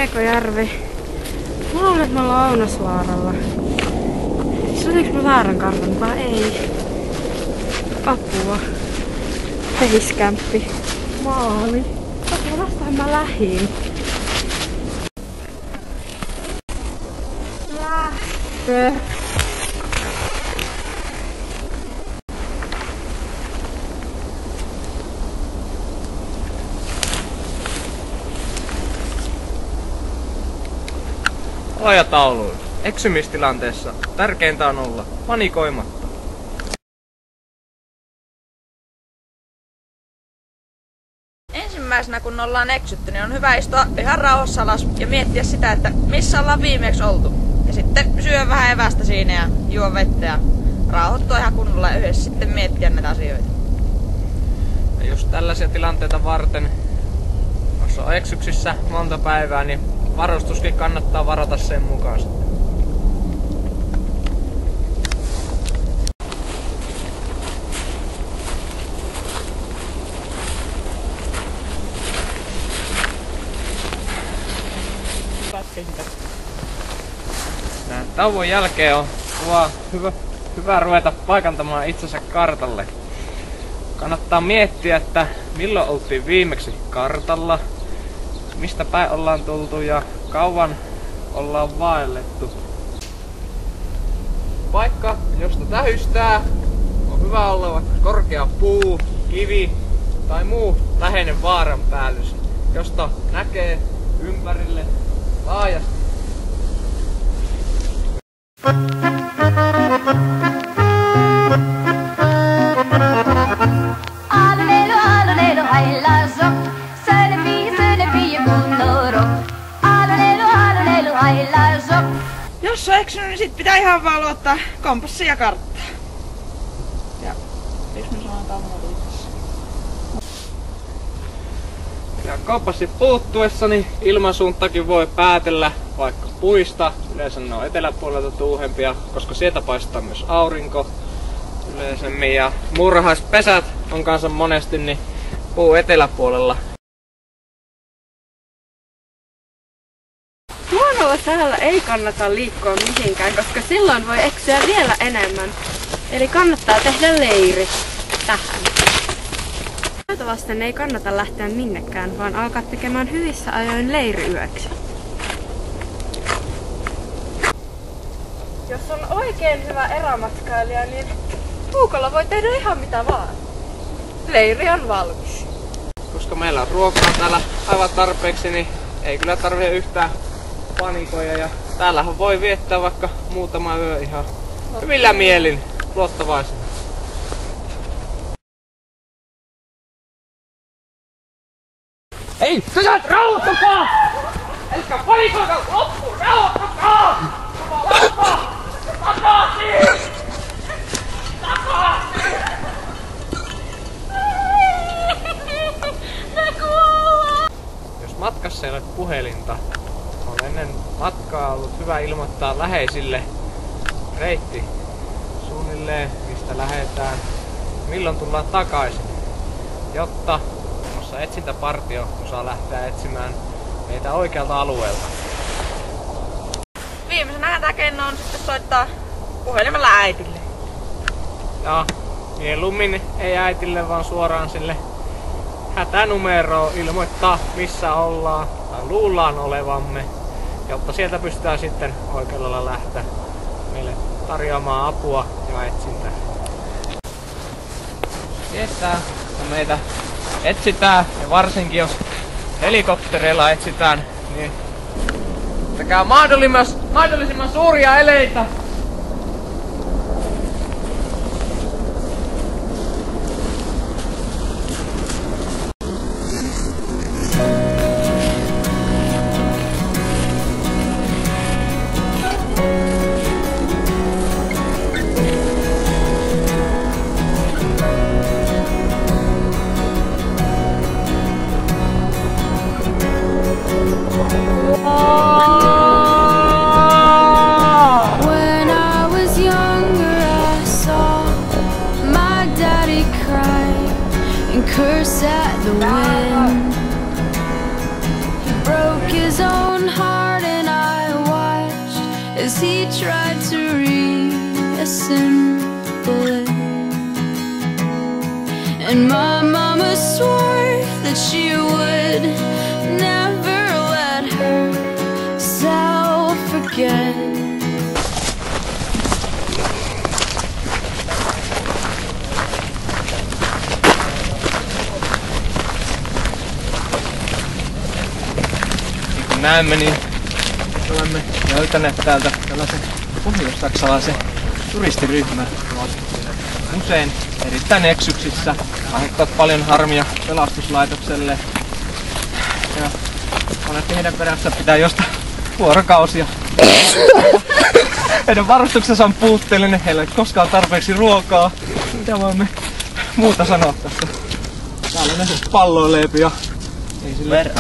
Riekojärvi. Mä luulen, että me ollaan Ounasvaaralla. Siis oliko mä väärän kartan vai ei? Apua. Tehiskämppi. Maali. Apua, vastahan mä lähin. Lähtö. Ajatauluun. Eksymistilanteessa tärkeintä on olla panikoimatta. Ensimmäisenä kun ollaan eksytty, niin on hyvä istua ihan rauhassa alas ja miettiä sitä, että missä ollaan viimeksi oltu. Ja sitten syö vähän evästä siinä ja juo vettä ja rauhoittua ihan kunnolla ja yhdessä sitten miettiä näitä asioita. Ja jos tällaisia tilanteita varten, jos on eksyksissä monta päivää, niin varustuskin kannattaa varata sen mukaan sitten. Tauon jälkeen on hyvä ruveta paikantamaan itsensä kartalle. Kannattaa miettiä, että milloin oltiin viimeksi kartalla, mistä päin ollaan tultu ja kauan ollaan vaellettu. Paikka, josta tähystää, on hyvä olla vaikka korkea puu, kivi tai muu läheinen vaaranpäällys, josta näkee ympärille laajasti. Jos on eksynyt, niin sit pitää ihan vaan luottaa kompassia ja karttaa. Ja jos me sanotaan Ja kompassin puuttuessa niin ilmansuuntakin voi päätellä vaikka puista. Yleensä ne on eteläpuolelta tuuhempia, koska sieltä paistaa myös aurinko yleisemmin. Ja muurahaispesät on kanssa monesti niin puu eteläpuolella. Huonolla säällä ei kannata liikkua mihinkään, koska silloin voi eksyä vielä enemmän. Eli kannattaa tehdä leiri tähän. Tätä vasten ei kannata lähteä minnekään, vaan alkaa tekemään hyvissä ajoin leiriyöksi. Jos on oikein hyvä erämatkailija, niin puukolla voi tehdä ihan mitä vaan. Leiri on valmis. Koska meillä on ruokaa täällä aivan tarpeeksi, niin ei kyllä tarvitse yhtään panikoja. Ja täällähän voi viettää vaikka muutama yö ihan hyvillä mielin, luottavaisena. Ei! Pysät! Rauhoittakaa! Älkää panikoikaa! Loppu! Rauhoittakaa! Takaisin! Takaisin! Jos matkassa ei ole puhelinta, on ennen matkaa ollut hyvä ilmoittaa läheisille reitti suunnilleen, mistä lähdetään, milloin tullaan takaisin, jotta etsintäpartio osaa lähteä etsimään meitä oikealta alueelta. viimeisenä hätäkeino on sitten soittaa puhelimella äitille. Ja mieluummin ei äitille, vaan suoraan sille hätänumeroon ilmoittaa missä ollaan tai luullaan olevamme, jotta sieltä pystytään sitten oikealla lailla lähteä meille tarjoamaan apua ja etsintää. Tietää, että meitä etsitään, ja varsinkin jos helikoptereilla etsitään, niin tekää mahdollisimman suuria eleitä. Curse at the wind. He broke his own own heart and I watched as he tried to reassemble it. And my mama swore that she would never let herself forget. Niin kuin näemme, niin olemme löytäneet täältä tällaisen pohjois-saksalaisen turistiryhmän. Usein erittäin eksyksissä, aiheuttavat paljon harmia pelastuslaitokselle. Ja monesti heidän perässä pitää josta vuorokausia. Heidän varustuksensa on puutteellinen, heillä ei koskaan tarpeeksi ruokaa. Mitä voimme muuta sanoa tästä? Täällä ne palloileepi ja ei sille...